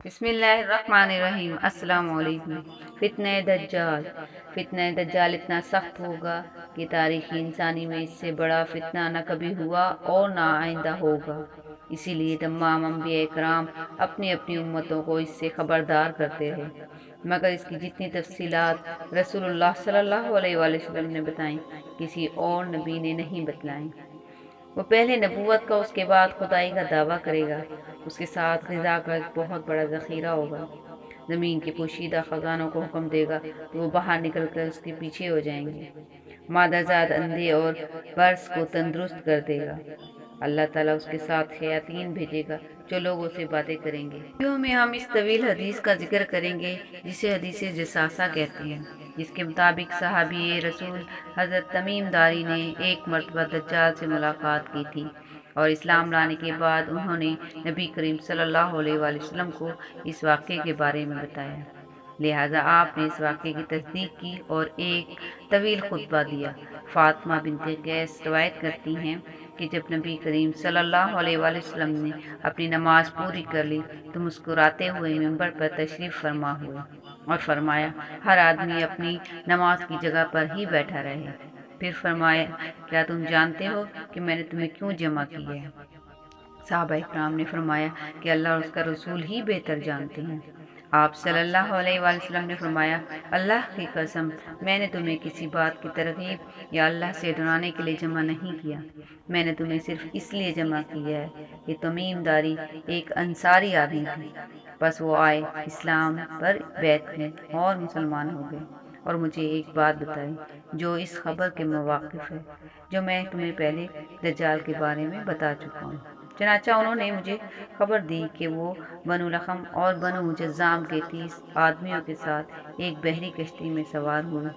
بسم اللہ الرحمن الرحیم۔ السلام علیکم۔ فتنہ دجال اتنا سخت ہوگا کہ تاریخ انسانی میں اس سے بڑا فتنہ نہ کبھی ہوا اور نہ آئندہ ہوگا۔ اسی لیے تمام انبیاء کرام اپنی اپنی امتوں کو اس سے خبردار کرتے رہے، مگر اس کی جتنی تفصیلات رسول اللہ صلی اللہ علیہ وآلہ وسلم نے بتائیں، کسی اور نبی نے نہیں بتلائیں۔ وہ پہلے نبوت کا، اس کے بعد خدائی کا دعویٰ کرے گا۔ اس کے ساتھ غذا کا ایک بہت بڑا ذخیرہ ہوگا۔ زمین کے پوشیدہ خزانوں کو حکم دے گا تو وہ باہر نکل کر اس کے پیچھے ہو جائیں گے۔ مادہ زاد اندھے اور برس کو تندرست کر دے گا۔ اللہ تعالیٰ اس کے ساتھ شیاطین بھیجے گا جو لوگوں سے باتیں کریں گے۔ ویڈیو میں ہم اس طویل حدیث کا ذکر کریں گے جسے حدیث جساسہ کہتے ہیں، جس کے مطابق صحابی رسول حضرت تمیم داری نے ایک مرتبہ دجال سے ملاقات کی تھی اور اسلام لانے کے بعد انہوں نے نبی کریم صلی اللہ علیہ وآلہ وسلم کو اس واقعے کے بارے میں بتایا، لہٰذا آپ نے اس واقعے کی تصدیق کی اور ایک طویل خطبہ دیا۔ فاطمہ بنت قیس روایت کرتی ہیں کہ جب نبی کریم صلی اللہ علیہ وآلہ وسلم نے اپنی نماز پوری کر لی تو مسکراتے ہوئے منبر پر تشریف فرما ہوئے اور فرمایا، ہر آدمی اپنی نماز کی جگہ پر ہی بیٹھا رہے۔ پھر فرمایا، کیا تم جانتے ہو کہ میں نے تمہیں کیوں جمع کیا ہے؟ صحابہ اکرام نے فرمایا کہ اللہ اور اس کا رسول ہی بہتر جانتے ہیں۔ آپ صلی اللہ علیہ وآلہ وسلم نے فرمایا، اللہ کی قسم، میں نے تمہیں کسی بات کی ترغیب یا اللہ سے ڈرانے کے لیے جمع نہیں کیا، میں نے تمہیں صرف اس لیے جمع کیا ہے کہ تمیم داری ایک انصاری آدمی تھی، بس وہ آئے، اسلام پر بیعت کی اور مسلمان ہو گئے، اور مجھے ایک بات بتائی جو اس خبر کے مواقف ہے جو میں تمہیں پہلے دجال کے بارے میں بتا چکا ہوں۔ چنانچہ انہوں نے مجھے خبر دی کہ وہ بنو لخم اور بنو جذام کے 30 آدمیوں کے ساتھ ایک بحری کشتی میں سوار ہوئے،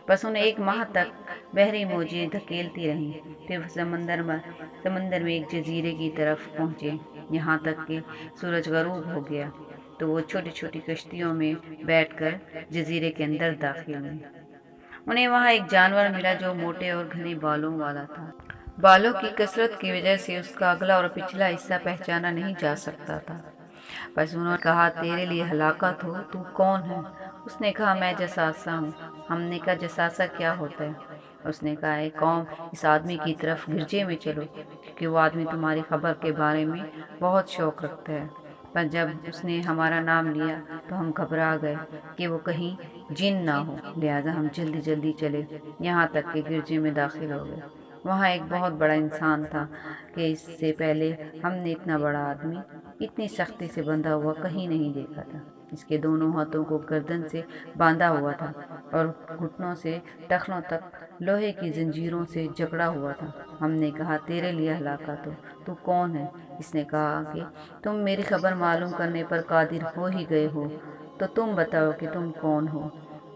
بس انہیں 1 ماہ تک بحری موجیں دھکیلتی رہیں۔ پھر وہ سمندر میں ایک جزیرے کی طرف پہنچے، یہاں تک کہ سورج غروب ہو گیا تو وہ چھوٹی چھوٹی کشتیوں میں بیٹھ کر جزیرے کے اندر داخل ہوئے۔ انہیں وہاں ایک جانور ملا جو موٹے اور گھنے بالوں والا تھا۔ بالوں کی کثرت کی وجہ سے اس کا اگلا اور پچھلا حصہ پہچانا نہیں جا سکتا تھا۔ بس انہوں نے کہا، تیرے لیے ہلاکت ہو، تو کون ہے؟ اس نے کہا، میں جساسہ ہوں۔ ہم نے کہا، جساسہ کیا ہوتا ہے؟ اس نے کہا، اے قوم، اس آدمی کی طرف گرجے میں چلو، کیونکہ وہ آدمی تمہاری خبر کے بارے میں بہت شوق رکھتا ہے۔ پر جب اس نے ہمارا نام لیا تو ہم گھبرا گئے کہ وہ کہیں جن نہ ہو، لہٰذا ہم جلدی جلدی چلے، یہاں تک کہ گرجے میں داخل ہو گئے۔ وہاں ایک بہت بڑا انسان تھا کہ اس سے پہلے ہم نے اتنا بڑا آدمی اتنی سختی سے بندھا ہوا کہیں نہیں دیکھا تھا۔ اس کے دونوں ہاتھوں کو گردن سے باندھا ہوا تھا اور گھٹنوں سے ٹخنوں تک لوہے کی زنجیروں سے جکڑا ہوا تھا۔ ہم نے کہا، تیرے لیے ہلاکت ہو، تو کون ہے؟ اس نے کہا کہ تم میری خبر معلوم کرنے پر قادر ہو ہی گئے ہو، تو تم بتاؤ کہ تم کون ہو؟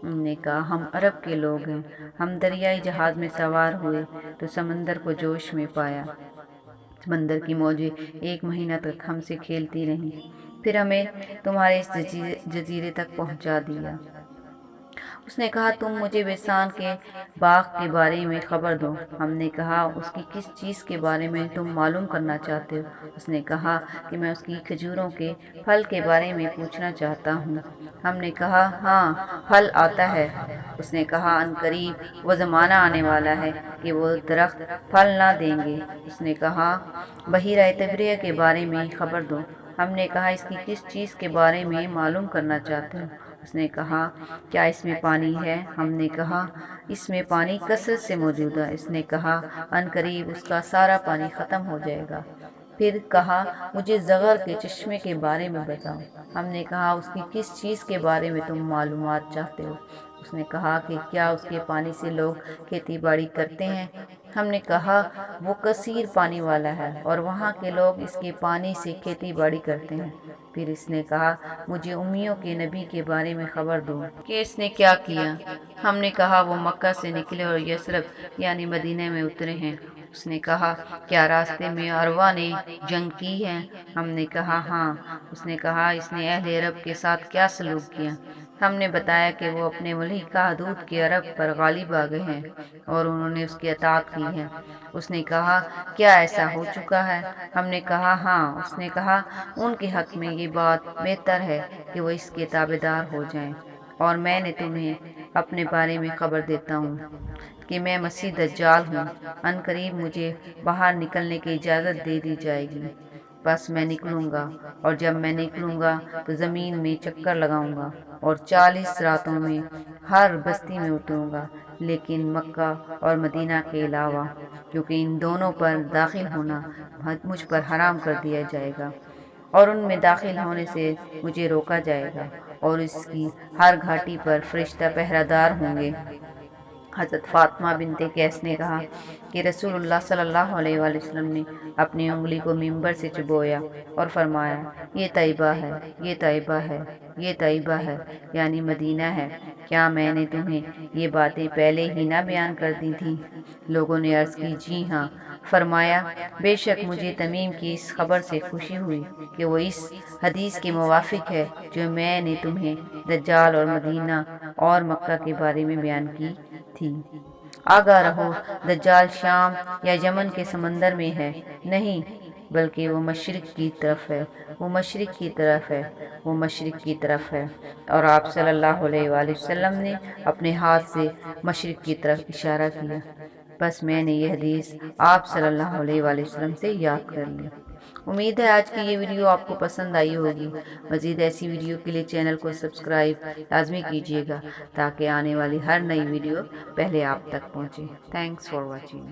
انہوں نے کہا، ہم عرب کے لوگ ہیں۔ ہم دریائی جہاز میں سوار ہوئے تو سمندر کو جوش میں پایا۔ سمندر کی موجیں 1 مہینہ تک ہم سے کھیلتی رہیں، پھر ہمیں تمہارے اس جزیرے تک پہنچا دیا۔ اس نے کہا، تم مجھے بیسان کے باغ کے بارے میں خبر دو۔ ہم نے کہا، اس کی کس چیز کے بارے میں تم معلوم کرنا چاہتے ہو؟ اس نے کہا کہ میں اس کی کھجوروں کے پھل کے بارے میں پوچھنا چاہتا ہوں۔ ہم نے کہا، ہاں، پھل آتا ہے۔ اس نے کہا، عنقریب وہ زمانہ آنے والا ہے کہ وہ درخت پھل نہ دیں گے۔ اس نے کہا، بحیرہ طبریہ کے بارے میں خبر دو۔ ہم نے کہا، اس کی کس چیز کے بارے میں معلوم کرنا چاہتے ہو؟ اس نے کہا، کیا اس میں پانی ہے؟ ہم نے کہا، اس میں پانی کثرت سے موجود ہے۔ اس نے کہا، عنقریب اس کا سارا پانی ختم ہو جائے گا۔ پھر کہا، مجھے زغر کے چشمے کے بارے میں بتاؤ۔ ہم نے کہا، اس کی کس چیز کے بارے میں تم معلومات چاہتے ہو؟ اس نے کہا کہ کیا اس کے پانی سے لوگ کھیتی باڑی کرتے ہیں؟ ہم نے کہا، وہ کثیر پانی والا ہے اور وہاں کے لوگ اس کے پانی سے کھیتی باڑی کرتے ہیں۔ پھر اس نے کہا، مجھے امیوں کے نبی کے بارے میں خبر دو کہ اس نے کیا کیا۔ ہم نے کہا، وہ مکہ سے نکلے اور یثرب یعنی مدینہ میں اترے ہیں۔ اس نے کہا، کیا راستے میں عروا نے جنگ کی ہے؟ ہم نے کہا، ہاں۔ اس نے کہا، اس نے اہل عرب کے ساتھ کیا سلوک کیا؟ ہم نے بتایا کہ وہ اپنے ملحقہ حدود کے عرب پر غالب آ گئے ہیں اور انہوں نے اس کی اطاعت کی ہے۔ اس نے کہا کیا ایسا ہو چکا ہے؟ ہم نے کہا ہاں۔ اس نے کہا ان کے حق میں یہ بات بہتر ہے کہ وہ اس کے تابعدار ہو جائیں، اور میں نے تمہیں اپنے بارے میں خبر دیتا ہوں کہ میں مسیح دجال ہوں۔ عنقریب مجھے باہر نکلنے کی اجازت دے دی جائے گی، بس میں نکلوں گا، اور جب میں نکلوں گا تو زمین میں چکر لگاؤں گا اور 40 راتوں میں ہر بستی میں اتروں گا، لیکن مکہ اور مدینہ کے علاوہ، کیونکہ ان دونوں پر داخل ہونا مجھ پر حرام کر دیا جائے گا، اور ان میں داخل ہونے سے مجھے روکا جائے گا، اور اس کی ہر گھاٹی پر فرشتہ پہرہ دار ہوں گے۔ حضرت فاطمہ بنت قیس نے کہا کہ رسول اللہ صلی اللہ علیہ وآلہ وسلم نے اپنی انگلی کو منبر سے چبویا اور فرمایا یہ طیبہ ہے، یہ طیبہ ہے، یہ طیبہ ہے، یعنی مدینہ ہے۔ کیا میں نے تمہیں یہ باتیں پہلے ہی نہ بیان کر دی تھیں؟ لوگوں نے عرض کی جی ہاں۔ فرمایا بے شک مجھے تمیم کی اس خبر سے خوشی ہوئی کہ وہ اس حدیث کے موافق ہے جو میں نے تمہیں دجال اور مدینہ اور مکہ کے بارے میں بیان کی تھی۔ آگاہ رہو، دجال شام یا یمن کے سمندر میں ہے نہیں، بلکہ وہ مشرق کی طرف ہے، وہ مشرق کی طرف ہے، وہ مشرق کی طرف ہے۔ اور آپ صلی اللہ علیہ وآلہ وسلم نے اپنے ہاتھ سے مشرق کی طرف اشارہ کیا۔ بس میں نے یہ حدیث آپ صلی اللہ علیہ وآلہ وسلم سے یاد کر لی۔ امید ہے آج کی یہ ویڈیو آپ کو پسند آئی ہوگی۔ مزید ایسی ویڈیو کے لیے چینل کو سبسکرائب لازمی کیجیے گا تاکہ آنے والی ہر نئی ویڈیو پہلے آپ تک پہنچے۔ Thanks for watching.